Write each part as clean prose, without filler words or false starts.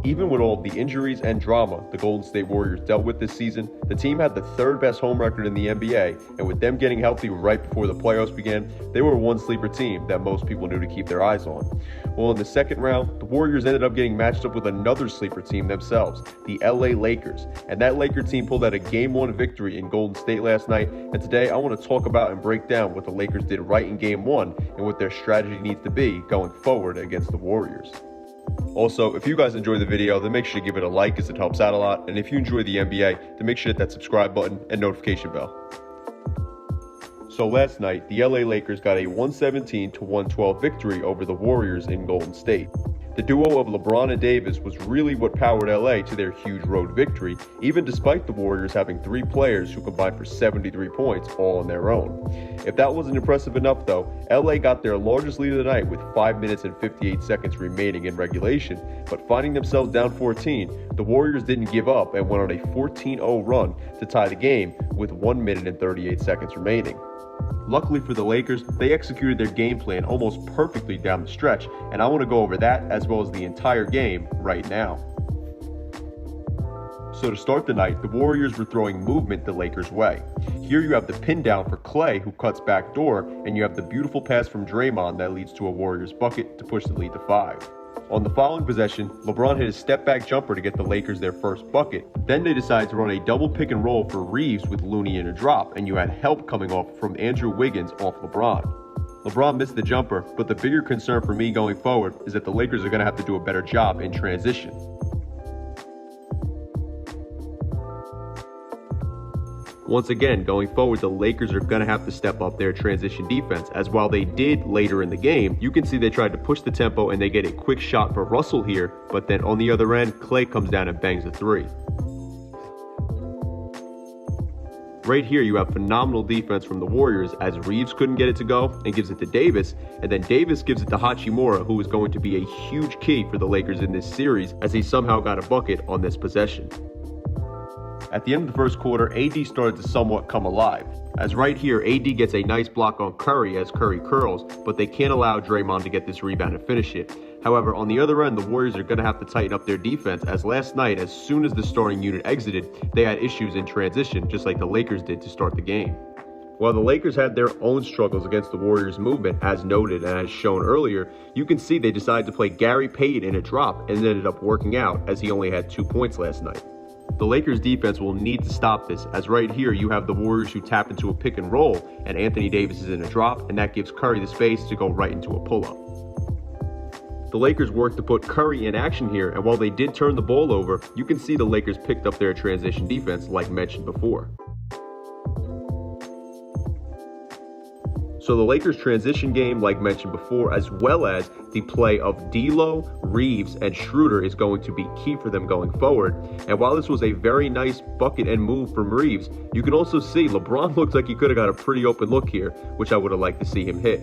Even with all the injuries and drama the Golden State Warriors dealt with this season, the team had the third best home record in the NBA, and with them getting healthy right before the playoffs began, they were one sleeper team that most people knew to keep their eyes on. Well, in the second round, the Warriors ended up getting matched up with another sleeper team themselves, the LA Lakers, and that Laker team pulled out a Game 1 victory in Golden State last night, and today I want to talk about and break down what the Lakers did right in Game 1 and what their strategy needs to be going forward against the Warriors. Also, if you guys enjoyed the video, then make sure to give it a like as it helps out a lot. And if you enjoy the NBA, then make sure to hit that subscribe button and notification bell. So last night, the LA Lakers got a 117-112 victory over the Warriors in Golden State. The duo of LeBron and Davis was really what powered LA to their huge road victory, even despite the Warriors having 3 players who combined for 73 points all on their own. If that wasn't impressive enough though, LA got their largest lead of the night with 5 minutes and 58 seconds remaining in regulation, but finding themselves down 14, the Warriors didn't give up and went on a 14-0 run to tie the game with 1 minute and 38 seconds remaining. Luckily for the Lakers, they executed their game plan almost perfectly down the stretch, and I want to go over that as well as the entire game right now. So to start the night, the Warriors were throwing movement the Lakers' way. Here you have the pin down for Klay, who cuts back door, and you have the beautiful pass from Draymond that leads to a Warriors bucket to push the lead to 5. On the following possession, LeBron hit a step-back jumper to get the Lakers their first bucket. Then they decided to run a double pick and roll for Reeves with Looney in a drop, and you had help coming off from Andrew Wiggins off LeBron. LeBron missed the jumper, but the bigger concern for me going forward is that the Lakers are going to have to do a better job in transition. Once again, going forward, the Lakers are going to have to step up their transition defense, as while they did later in the game, you can see they tried to push the tempo and they get a quick shot for Russell here, but then on the other end, Klay comes down and bangs a 3. Right here, you have phenomenal defense from the Warriors as Reeves couldn't get it to go and gives it to Davis, and then Davis gives it to Hachimura, who is going to be a huge key for the Lakers in this series as he somehow got a bucket on this possession. At the end of the first quarter, AD started to somewhat come alive, as right here, AD gets a nice block on Curry as Curry curls, but they can't allow Draymond to get this rebound and finish it. However, on the other end, the Warriors are going to have to tighten up their defense, as last night, as soon as the starting unit exited, they had issues in transition, just like the Lakers did to start the game. While the Lakers had their own struggles against the Warriors' movement, as noted and as shown earlier, you can see they decided to play Gary Payton in a drop and it ended up working out, as he only had 2 points last night. The Lakers defense will need to stop this, as right here you have the Warriors who tap into a pick and roll and Anthony Davis is in a drop, and that gives Curry the space to go right into a pull-up. The Lakers worked to put Curry in action here, and while they did turn the ball over, you can see the Lakers picked up their transition defense like mentioned before. So the Lakers' transition game, like mentioned before, as well as the play of D'Lo, Reeves, and Schroeder is going to be key for them going forward. And while this was a very nice bucket and move from Reeves, you can also see LeBron looks like he could have got a pretty open look here, which I would have liked to see him hit.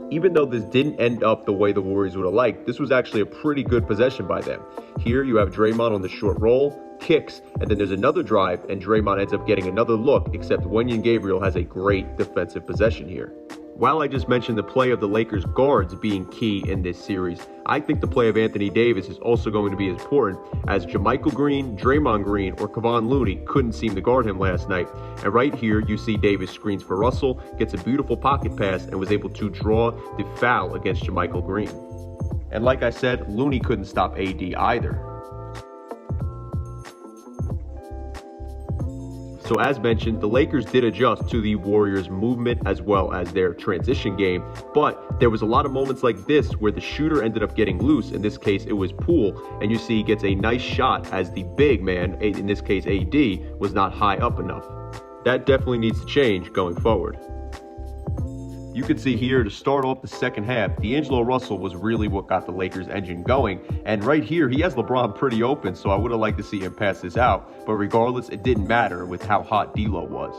Even though this didn't end up the way the Warriors would have liked, this was actually a pretty good possession by them. Here you have Draymond on the short roll, kicks, and then there's another drive, and Draymond ends up getting another look, except Wenyen Gabriel has a great defensive possession here. While I just mentioned the play of the Lakers guards being key in this series, I think the play of Anthony Davis is also going to be as important, as JaMychal Green, Draymond Green, or Kevon Looney couldn't seem to guard him last night. And right here, you see Davis screens for Russell, gets a beautiful pocket pass, and was able to draw the foul against JaMychal Green. And like I said, Looney couldn't stop AD either. So as mentioned, the Lakers did adjust to the Warriors' movement as well as their transition game, but there was a lot of moments like this where the shooter ended up getting loose. In this case, it was Poole, and you see he gets a nice shot as the big man, in this case AD, was not high up enough. That definitely needs to change going forward. You can see here to start off the second half, D'Angelo Russell was really what got the Lakers engine going. And right here, he has LeBron pretty open, so I would have liked to see him pass this out. But regardless, it didn't matter with how hot D'Lo was.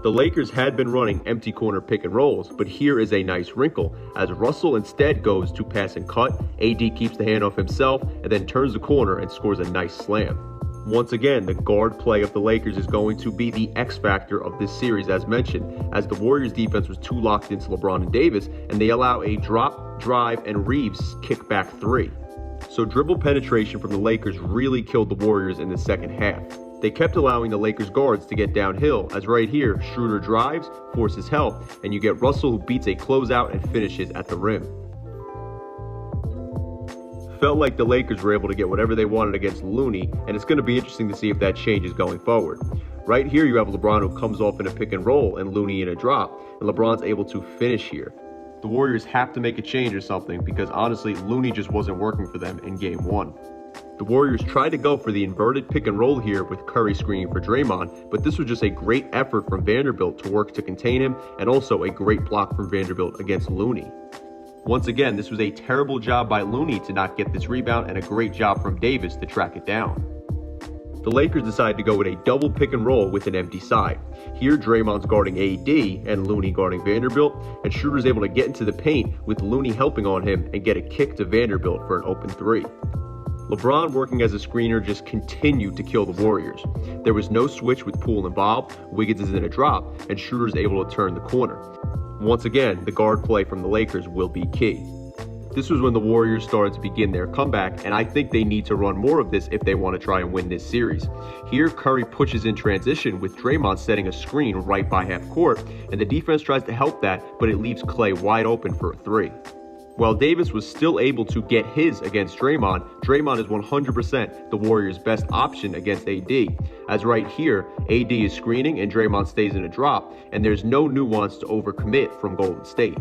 The Lakers had been running empty corner pick and rolls, but here is a nice wrinkle, as Russell instead goes to pass and cut, AD keeps the hand off himself, and then turns the corner and scores a nice slam. Once again, the guard play of the Lakers is going to be the X factor of this series, as mentioned, as the Warriors defense was too locked into LeBron and Davis, and they allow a drop, drive, and Reeves kickback three. So dribble penetration from the Lakers really killed the Warriors in the second half. They kept allowing the Lakers guards to get downhill, as right here, Schroeder drives, forces help, and you get Russell who beats a closeout and finishes at the rim. Felt like the Lakers were able to get whatever they wanted against Looney, and it's going to be interesting to see if that changes going forward. Right here you have LeBron who comes off in a pick and roll and Looney in a drop, and LeBron's able to finish here. The Warriors have to make a change or something because honestly, Looney just wasn't working for them in game one. The Warriors tried to go for the inverted pick and roll here with Curry screening for Draymond, but this was just a great effort from Vanderbilt to work to contain him, and also a great block from Vanderbilt against Looney. Once again, this was a terrible job by Looney to not get this rebound, and a great job from Davis to track it down. The Lakers decided to go with a double pick and roll with an empty side. Here, Draymond's guarding AD and Looney guarding Vanderbilt, and Schroeder's able to get into the paint with Looney helping on him and get a kick to Vanderbilt for an open three. LeBron, working as a screener, just continued to kill the Warriors. There was no switch with Poole involved, Wiggins is in a drop, and Schroeder's able to turn the corner. Once again, the guard play from the Lakers will be key. This was when the Warriors started to begin their comeback, and I think they need to run more of this if they want to try and win this series. Here, Curry pushes in transition with Draymond setting a screen right by half court, and the defense tries to help that, but it leaves Klay wide open for a three. While Davis was still able to get his against Draymond, Draymond is 100% the Warriors' best option against AD. As right here, AD is screening and Draymond stays in a drop, and there's no nuance to overcommit from Golden State.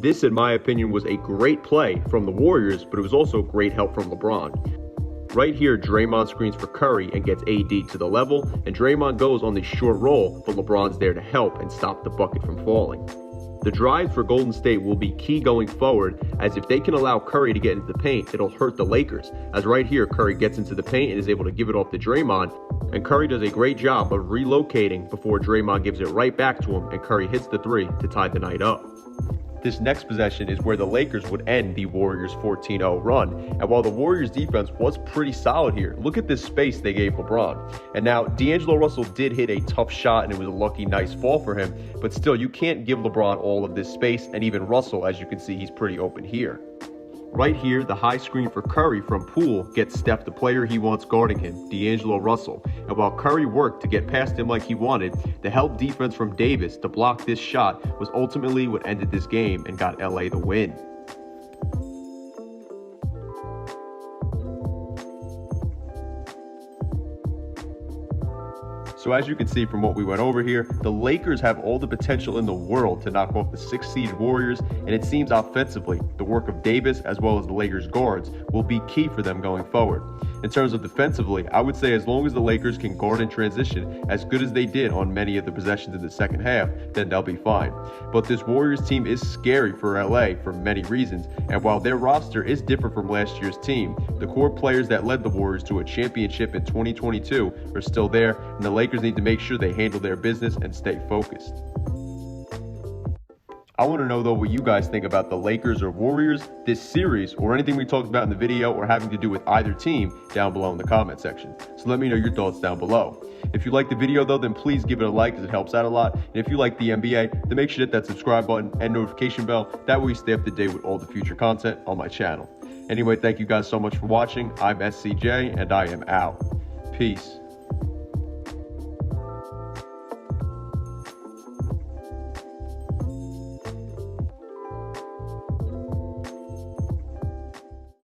This, in my opinion, was a great play from the Warriors, but it was also great help from LeBron. Right here, Draymond screens for Curry and gets AD to the level, and Draymond goes on the short roll, but LeBron's there to help and stop the bucket from falling. The drives for Golden State will be key going forward, as if they can allow Curry to get into the paint, it'll hurt the Lakers. As right here, Curry gets into the paint and is able to give it off to Draymond, and Curry does a great job of relocating before Draymond gives it right back to him, and Curry hits the three to tie the night up. This next possession is where the Lakers would end the Warriors' 14-0 run. And while the Warriors' defense was pretty solid here, look at this space they gave LeBron. And now, D'Angelo Russell did hit a tough shot, and it was a lucky, nice fall for him. But still, you can't give LeBron all of this space, and even Russell, as you can see, he's pretty open here. Right here, the high screen for Curry from Poole gets Steph the player he wants guarding him, D'Angelo Russell. And while Curry worked to get past him like he wanted, the help defense from Davis to block this shot was ultimately what ended this game and got LA the win. So as you can see from what we went over here, the Lakers have all the potential in the world to knock off the 6th-seeded Warriors, and it seems offensively, the work of Davis as well as the Lakers guards will be key for them going forward. In terms of defensively, I would say as long as the Lakers can guard in transition as good as they did on many of the possessions in the second half, then they'll be fine. But this Warriors team is scary for LA for many reasons, and while their roster is different from last year's team, the core players that led the Warriors to a championship in 2022 are still there, and the Lakers need to make sure they handle their business and stay focused. I want to know though what you guys think about the Lakers or Warriors, this series, or anything we talked about in the video or having to do with either team down below in the comment section. So let me know your thoughts down below. If you liked the video though, then please give it a like as it helps out a lot. And if you like the NBA, then make sure to hit that subscribe button and notification bell. That way you stay up to date with all the future content on my channel. Anyway, thank you guys so much for watching. I'm SCJ and I am out. Peace.